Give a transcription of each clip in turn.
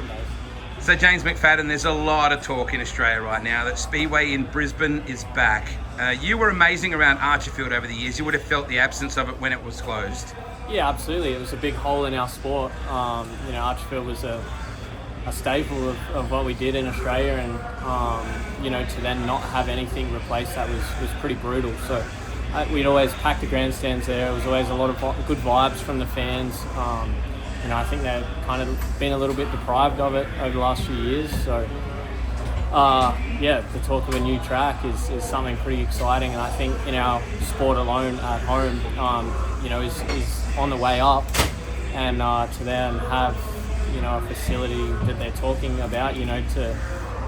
days. So James McFadden, there's a lot of talk in Australia right now that Speedway in Brisbane is back. You were amazing around Archerfield over the years. You would have felt the absence of it when it was closed. Yeah, absolutely. It was a big hole in our sport. Archerfield was a staple of what we did in Australia, and to then not have anything replace that was pretty brutal. So we'd always pack the grandstands there. It was always a lot of good vibes from the fans. I think they've kind of been a little bit deprived of it over the last few years. So, the talk of a new track is something pretty exciting. And I think in our sport alone at home, is on the way up. And to then have, a facility that they're talking about, to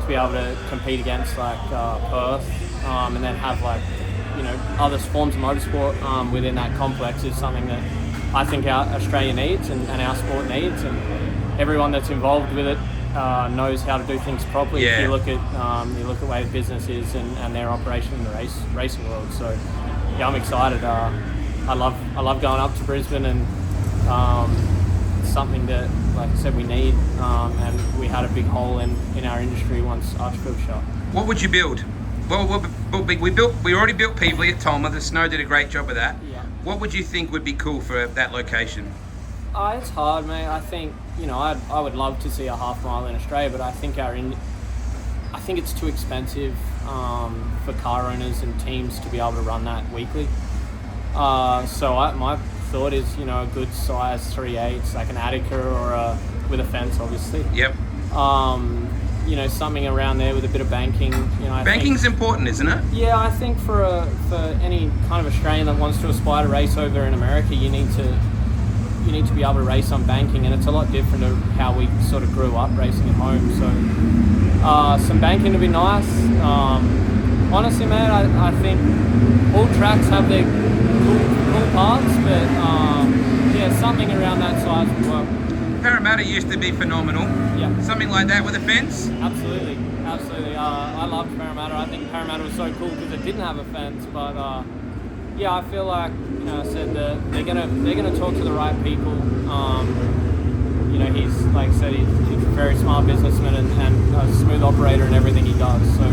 be able to compete against like Perth, and then have other forms of motorsport within that complex is something that I think our Australia needs and our sport needs, and everyone that's involved with it knows how to do things properly. Yeah. If you look at the way the business is and their operation in the racing world. So yeah, I'm excited. I love going up to Brisbane, and it's something that, like I said, we need, and we had a big hole in our industry once Archerfield shut. What would you build? Well, we already built Peevely at Tolma. The Snow did a great job of that. Yeah. What would you think would be cool for that location? It's hard, mate. I think I would love to see a half mile in Australia, but I think it's too expensive for car owners and teams to be able to run that weekly. My thought is a good size 3/8, like an Attica or with a fence, obviously. Yep. Something around there with a bit of banking. Banking's important, isn't it? Yeah, I think for any kind of Australian that wants to aspire to race over in America, you need to be able to race on banking, and it's a lot different to how we sort of grew up racing at home. So some banking would be nice. Honestly, man, I think all tracks have their cool parts, but something around that size would work. Parramatta used to be phenomenal. Yeah. Something like that with a fence? Absolutely. I loved Parramatta. I think Parramatta was so cool because it didn't have a fence. But I feel like I said that they're gonna talk to the right people. He's like I said, he's a very smart businessman and a smooth operator in everything he does. So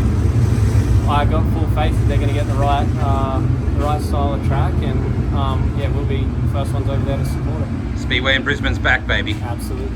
I got full faith that they're gonna get the right style of track, and we'll be the first ones over there to support it. Speedway in Brisbane's back, baby. Absolutely.